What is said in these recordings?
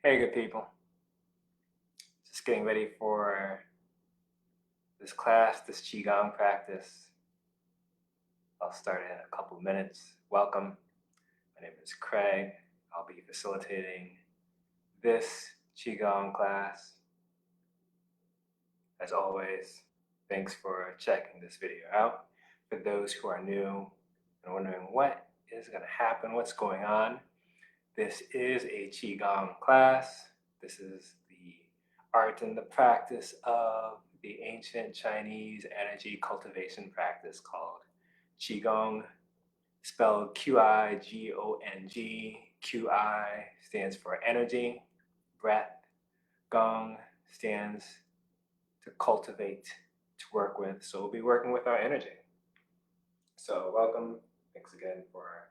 Hey, good people. Just getting ready for this class, this Qigong practice. I'll start in a couple minutes. Welcome. My name is Craig. I'll be facilitating this Qigong class. As always, thanks for checking this video out. For those who are new and wondering what is going to happen, what's going on, this is a Qigong class. This is the art and the practice of the ancient Chinese energy cultivation practice called Qigong, spelled Qigong. Qi stands for energy, breath. Gong stands to cultivate, to work with. So we'll be working with our energy. So welcome. Thanks again for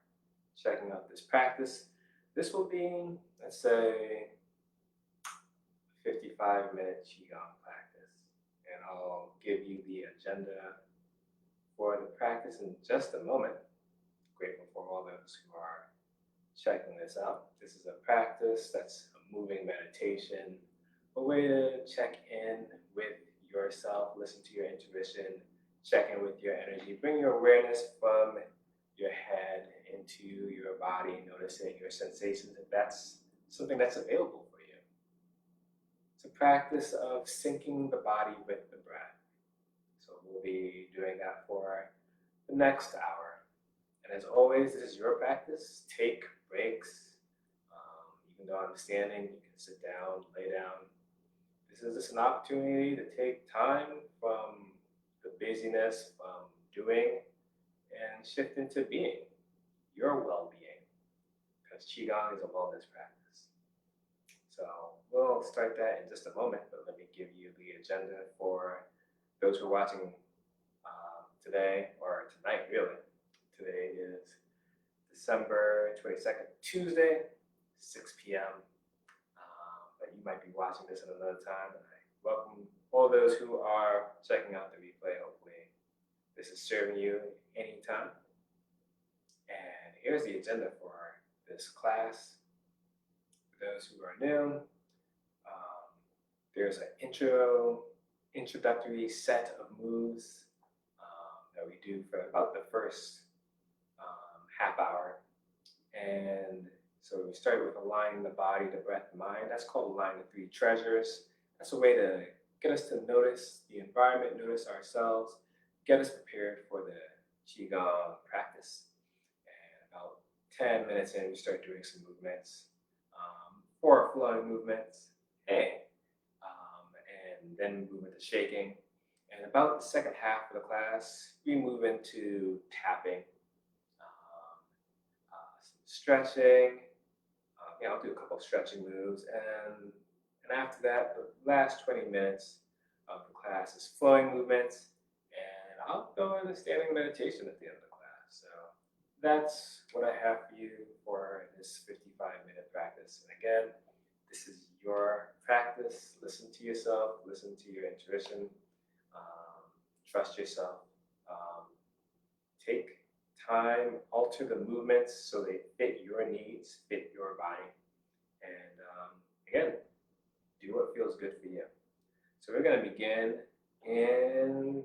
checking out this practice. This will be, let's say, 55-minute Qigong practice. And I'll give you the agenda for the practice in just a moment. Grateful for all those who are checking this out. This is a practice that's a moving meditation, a way to check in with yourself, listen to your intuition, check in with your energy, bring your awareness from your head into your body, noticing your sensations, if that's something that's available for you. It's a practice of syncing the body with the breath. So we'll be doing that for the next hour. And as always, this is your practice. Take breaks. Even though I'm standing, you can sit down, lay down. This is just an opportunity to take time from the busyness, from doing, and shift into being, your well-being, because Qigong is a wellness practice. So we'll start that in just a moment, but let me give you the agenda for those who are watching today, or tonight really. Today is December 22nd, Tuesday, 6 p.m. But you might be watching this at another time. And I welcome all those who are checking out the replay. Hopefully this is serving you anytime. And here's the agenda for this class. For those who are new, there's an introductory set of moves that we do for about the first half hour. And so we start with aligning the body, the breath, the mind. That's called aligning the three treasures. That's a way to get us to notice the environment, notice ourselves, get us prepared for the Qigong practice. And about 10 minutes in, we start doing some movements, 4 flowing movements, and then we move into shaking. And about the second half of the class, we move into tapping, some stretching. I'll do a couple of stretching moves, and after that, the last 20 minutes of the class is flowing movements, and I'll go into standing meditation at the end of the class. So that's what I have for you for this 55-minute practice. And again, this is your practice. Listen to yourself, listen to your intuition, trust yourself. Take time, alter the movements so they fit your needs, fit your body. And again, do what feels good for you. So we're going to begin in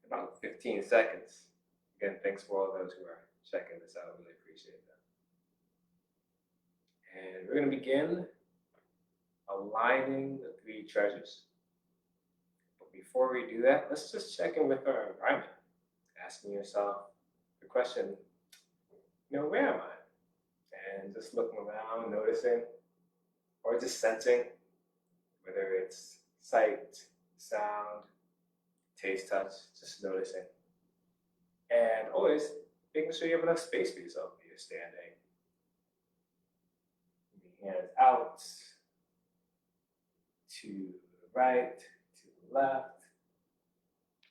about 15 seconds. Again, thanks for all those who are checking this out. I really appreciate that. And we're going to begin aligning the three treasures. But before we do that, let's just check in with our environment. Asking yourself the question, where am I? And just looking around, noticing, or just sensing, whether it's sight, sound, taste, touch, just noticing. And always making sure you have enough space for yourself when you're standing. Moving hands out, to the right, to the left,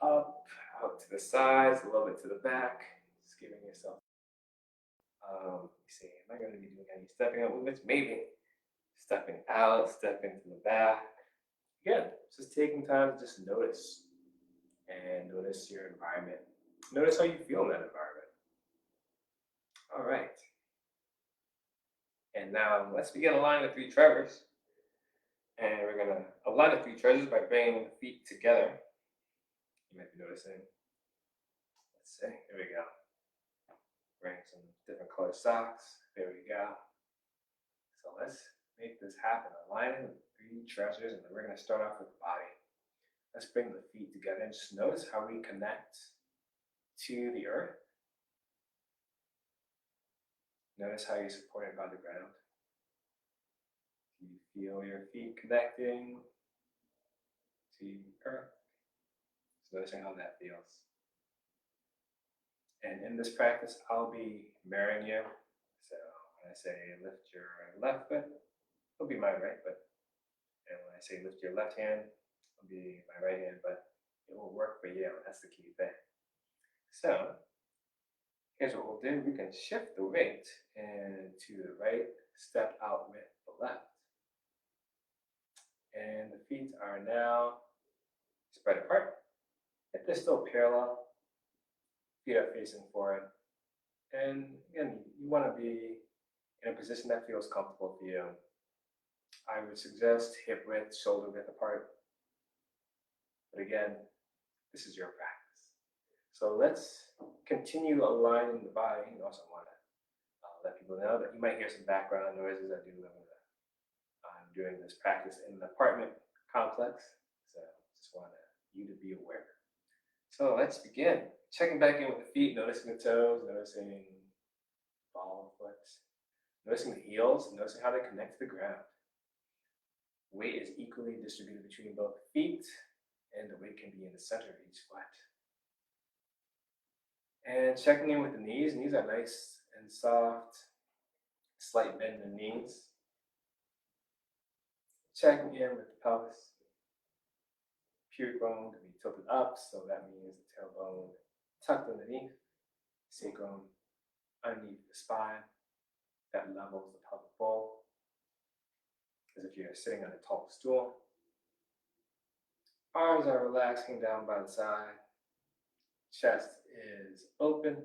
up, out to the sides, a little bit to the back. Just giving yourself, see, am I going to be doing any stepping out movements? Maybe. Stepping out, stepping to the back. Again, just taking time to just notice. And notice your environment. Notice how you feel in that environment. All right. And now let's begin aligning the three treasures. And we're gonna align the three treasures by bringing the feet together. You might be noticing. Let's see. Here we go. Bring some different colored socks. There we go. So let's make this happen. Aligning the three treasures, and then we're gonna start off with the body. Let's bring the feet together and just notice how we connect to the earth. Notice how you're supported by the ground. Do you feel your feet connecting to earth? Just noticing how that feels. And in this practice, I'll be mirroring you. So when I say lift your left foot, it'll be my right foot. And when I say lift your left hand, it'll be my right hand, but it will work for you. That's the key thing. So here's what we'll do. We can shift the weight and to the right, step out with the left. And the feet are now spread apart. If they're still parallel, feet are facing forward. And again, you want to be in a position that feels comfortable for you. I would suggest hip width, shoulder width apart. But again, this is your practice. So let's continue aligning the body. You also want to let people know that you might hear some background noises. I do live in I'm doing this practice in an apartment complex. So just want you to be aware. So let's begin. Checking back in with the feet, noticing the toes, noticing the ball of the foot, noticing the heels, noticing how they connect to the ground. Weight is equally distributed between both feet, and the weight can be in the center of each foot. And checking in with the knees. Knees are nice and soft, slight bend in the knees. Checking in with the pelvis. Pubic bone can be tilted up, so that means the tailbone tucked underneath, sacrum underneath the spine. That levels the pelvic bowl, as if you're sitting on a tall stool. Arms are relaxing down by the side. Chest is open.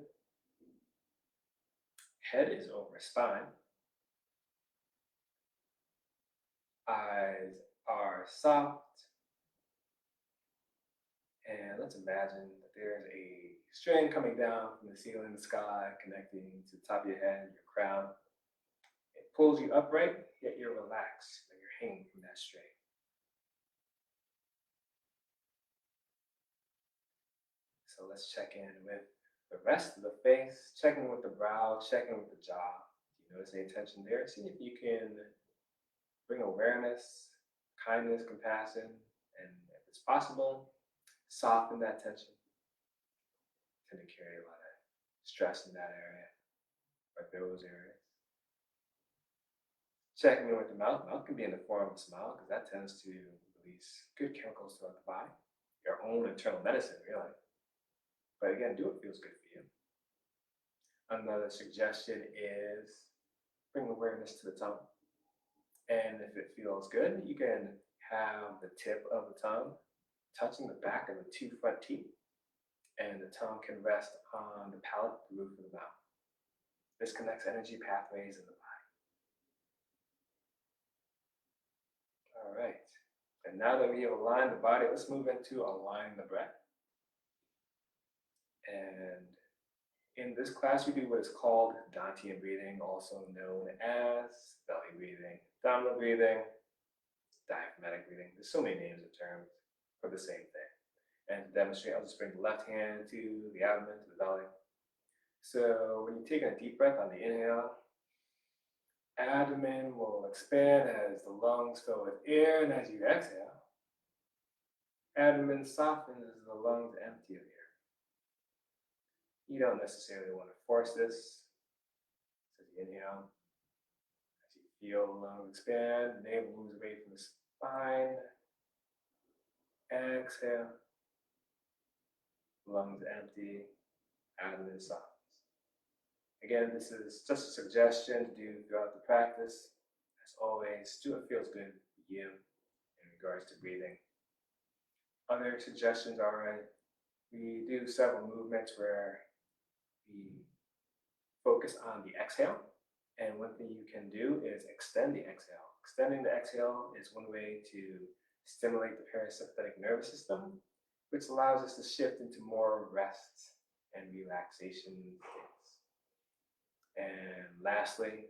Head is over spine. Eyes are soft. And let's imagine that there's a string coming down from the ceiling, the sky, connecting to the top of your head, your crown. It pulls you upright, yet you're relaxed, and you're hanging from that string. So let's check in with the rest of the face, checking with the brow, checking with the jaw. Do you notice any tension there? See if you can bring awareness, kindness, compassion, and if it's possible, soften that tension. Tend to carry a lot of stress in that area or those areas. Checking in with the mouth. Mouth can be in the form of a smile because that tends to release good chemicals throughout the body. Your own internal medicine, really. But again, do what feels good for you. Another suggestion is bring awareness to the tongue. And if it feels good, you can have the tip of the tongue touching the back of the two front teeth, and the tongue can rest on the palate, the roof of the mouth. This connects energy pathways in the body. All right. And now that we have aligned the body, let's move into aligning the breath. And in this class, we do what is called Dantian breathing, also known as belly breathing, abdominal breathing, diaphragmatic breathing. There's so many names and terms for the same thing. And to demonstrate, I'll just bring the left hand to the abdomen, to the belly. So when you're taking a deep breath on the inhale, abdomen will expand as the lungs fill with air, and as you exhale, abdomen softens as the lungs empty of air. You don't necessarily want to force this. So as you inhale, as you feel the lungs expand, the navel moves away from the spine. Exhale, lungs empty, abdomen softens. Again, this is just a suggestion to do throughout the practice. As always, do what feels good for you in regards to breathing. Other suggestions are we do several movements where we focus on the exhale. And one thing you can do is extend the exhale. extending the exhale is one way to stimulate the parasympathetic nervous system, which allows us to shift into more rest and relaxation states. And lastly,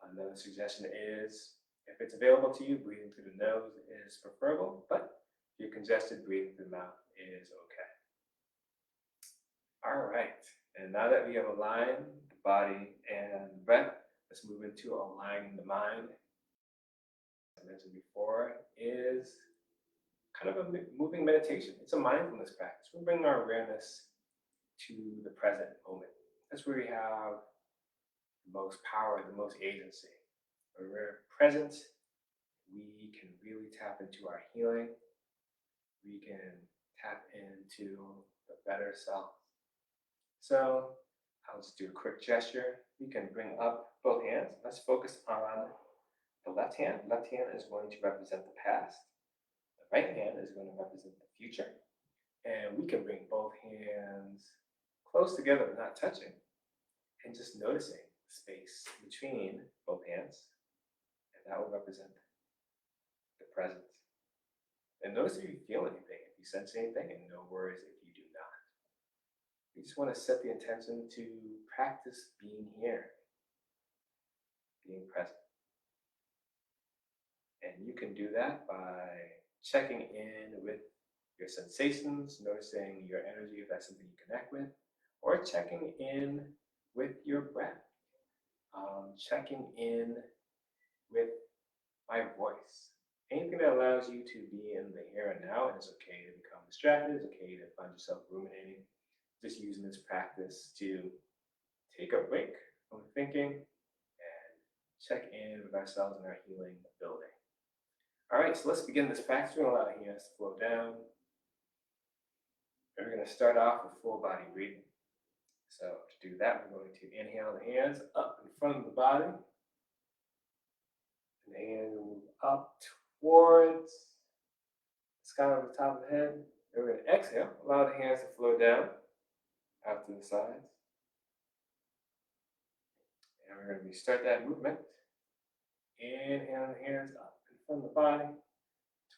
another suggestion is, if it's available to you, breathing through the nose is preferable, but if you're congested, breathing through the mouth is okay. All right, and now that we have aligned the body and the breath, let's move into aligning the mind. As I mentioned before, is kind of a moving meditation. It's a mindfulness practice. We bring our awareness to the present moment. That's where we have the most power, the most agency. When we're present, we can really tap into our healing. We can tap into the better self. So I'll just do a quick gesture. You can bring up both hands. Let's focus on the left hand. Left hand is going to represent the past. The right hand is going to represent the future. And we can bring both hands close together but not touching. And just noticing the space between both hands. And that will represent the present. And notice if you feel anything, if you sense anything, and no worries if you do not. We just want to set the intention to practice being here, being present. And you can do that by checking in with your sensations, noticing your energy if that's something you connect with, or checking in with your breath, checking in with my voice. Anything that allows you to be in the here and now, and it's okay to become distracted, it's okay to find yourself ruminating, just using this practice to take a break from thinking and check in with ourselves and our healing building. All right, so let's begin this practice. We're going to allow the hands to flow down. And we're going to start off with full body breathing. So to do that, we're going to inhale the hands up in front of the body. And the hands will move up towards the sky over the top of the head. And we're going to exhale, allow the hands to flow down out to the sides. And we're going to restart that movement. Inhale the hands up in front of the body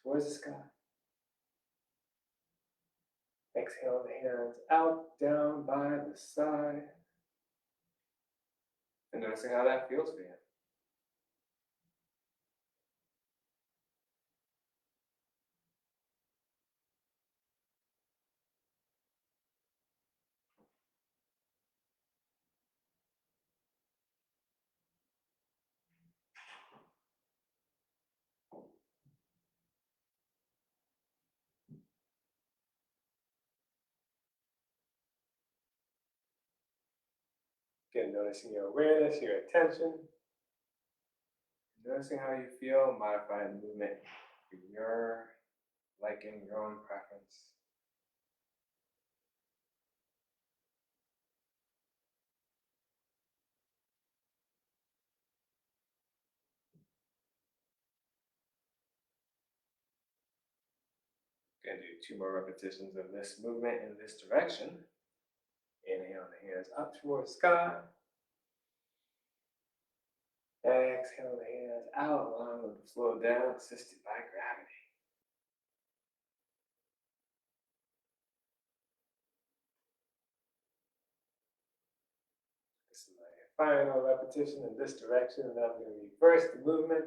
towards the sky. Exhale the hands out, down by the side. And noticing how that feels for you. Again, noticing your awareness, your attention. Noticing how you feel, modifying the movement for your liking, your own preference. Gonna do 2 more repetitions of this movement in this direction. Inhale the hands up towards the sky. Exhale the hands out, allowing them to flow down, assisted by gravity. This is my final repetition in this direction, and I'm going to reverse the movement.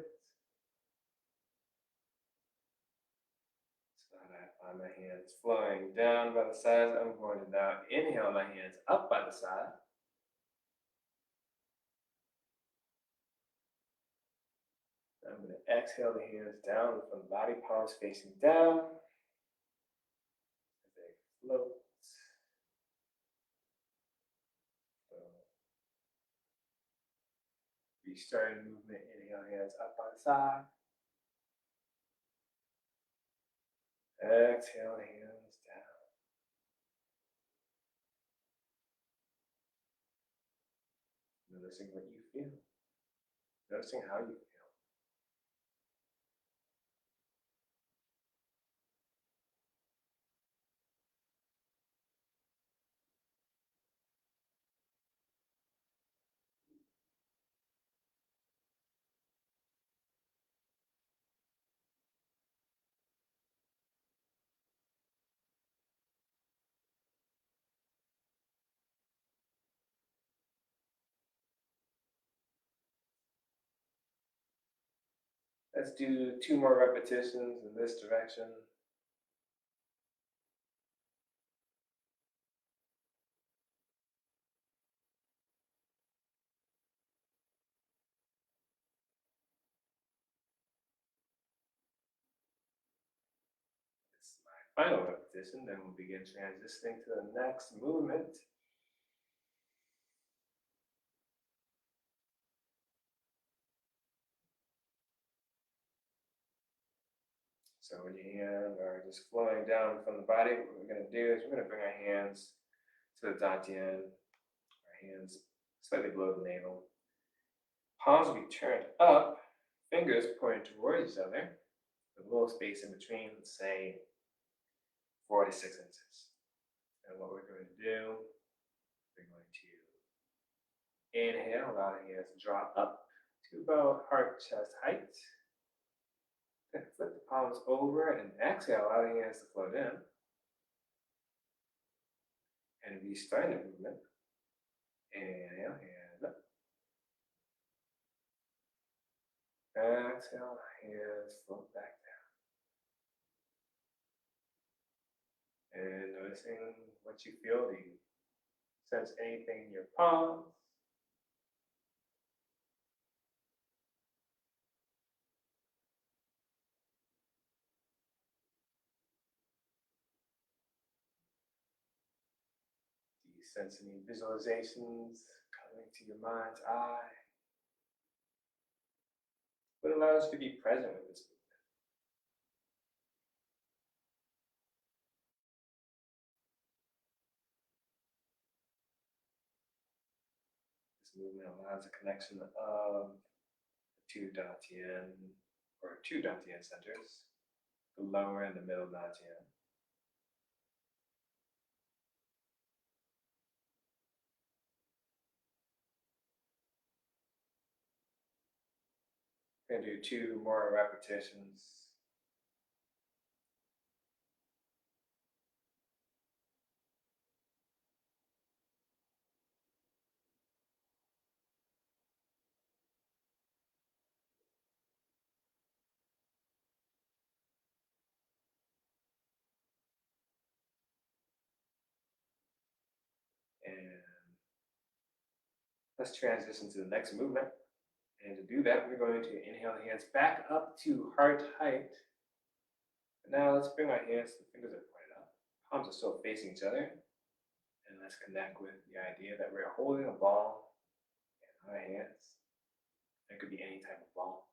So that I find my hands flowing down by the sides. I'm going to now inhale my hands up by the side. I'm going to exhale the hands down from the body, palms facing down. As they float. So, restarting movement, inhale hands up by the side. Exhale hands down. Noticing what you feel. Noticing how you feel. Let's do 2 more repetitions in this direction. This is my final repetition, then we'll begin transitioning to the next movement. So when your hands are just flowing down from the body, what we're going to do is we're going to bring our hands to the dantian, our hands slightly below the navel. Palms will be turned up, fingers pointing towards each other, with a little space in between, let's say 4 to 6 inches. And what we're going to do, we're going to inhale, allow the hands to draw up to about heart chest height. Then flip the palms over and exhale, allow the hands to float in. And restart the movement. Inhale, hands up. Exhale, hands float back down. And noticing what you feel. Do you sense anything in your palms? Do you sense any visualizations coming to your mind's eye? What allows you to be present with this movement? This movement allows a connection of the two dantian, or 2 dantian centers, the lower and the middle dantian. We're going to do 2 more repetitions. And let's transition to the next movement. And to do that, we're going to inhale the hands back up to heart height. And now let's bring our hands to the fingers that are pointed up. Palms are still facing each other. And let's connect with the idea that we're holding a ball in our hands. It could be any type of ball.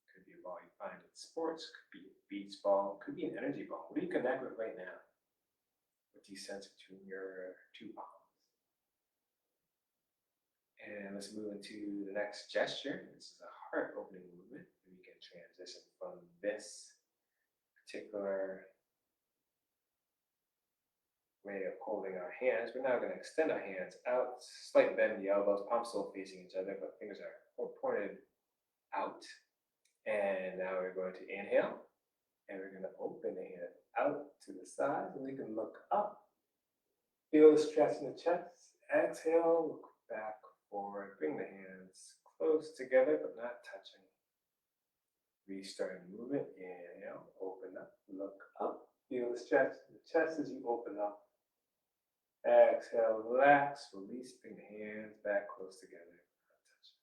It could be a ball you find in sports, could be a beach ball, could be an energy ball. What do you connect with right now? What do you sense between your 2 palms? And let's move into the next gesture. This is a heart opening movement. We can transition from this particular way of holding our hands. We're now going to extend our hands out, slight bend the elbows, palms still facing each other, but fingers are pointed out. And now we're going to inhale, and we're going to open the hand out to the side, and we can look up. Feel the stretch in the chest. Exhale, look back, forward, bring the hands close together but not touching. Restart movement. Inhale, open up, look up. Feel the stretch in the chest as you open up. Exhale, relax, release, bring the hands back close together, not touching.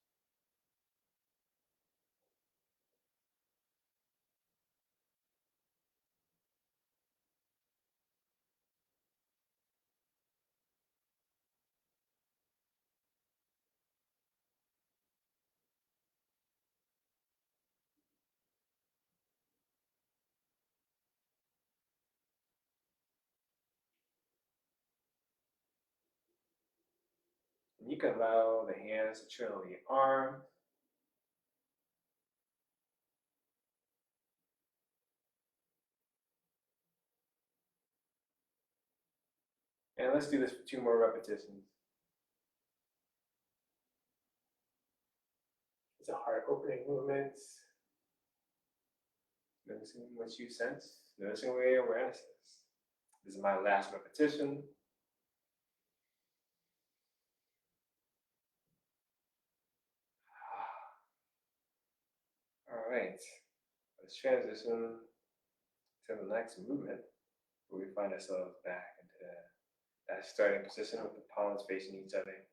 And you can allow the hands to trail the arms. And let's do this for 2 more repetitions. It's a heart opening movement. Noticing what you sense, noticing where your awareness is. This is my last repetition. All right, let's transition to the next movement where we find ourselves back into that starting position with the palms facing each other,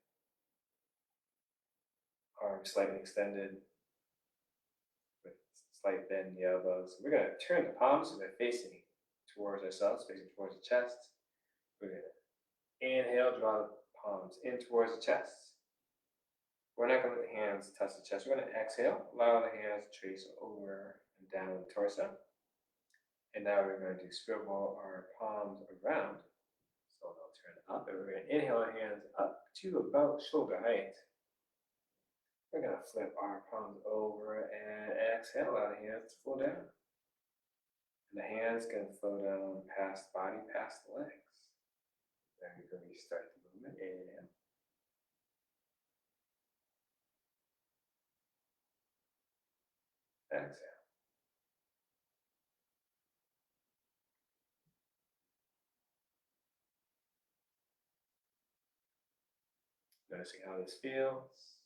arms slightly extended with slight bend in the elbows. We're going to turn the palms so they're facing towards ourselves, facing towards the chest. We're going to inhale, draw the palms in towards the chest. We're not going to let the hands touch the chest. We're going to exhale, allow the hands to trace over and down the torso. And now we're going to swivel our palms around. So they'll turn up, and we're going to inhale our hands up to about shoulder height. We're going to flip our palms over and exhale, allow the hands to flow down. And the hands can flow down past the body, past the legs. Then we can restart the movement. Inhale. Exhale. Noticing how this feels.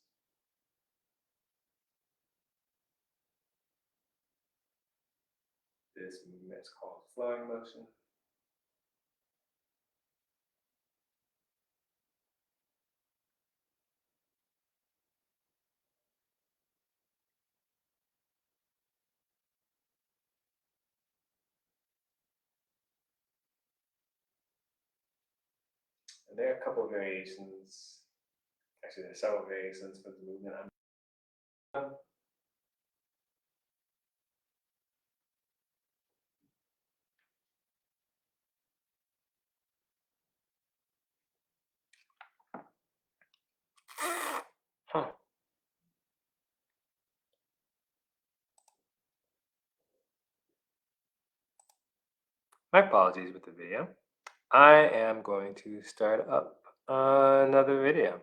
This movement is called flowing motion. And there are a couple of variations. Actually, there's several variations for the movement. Huh. My apologies with the video. I am going to start up another video.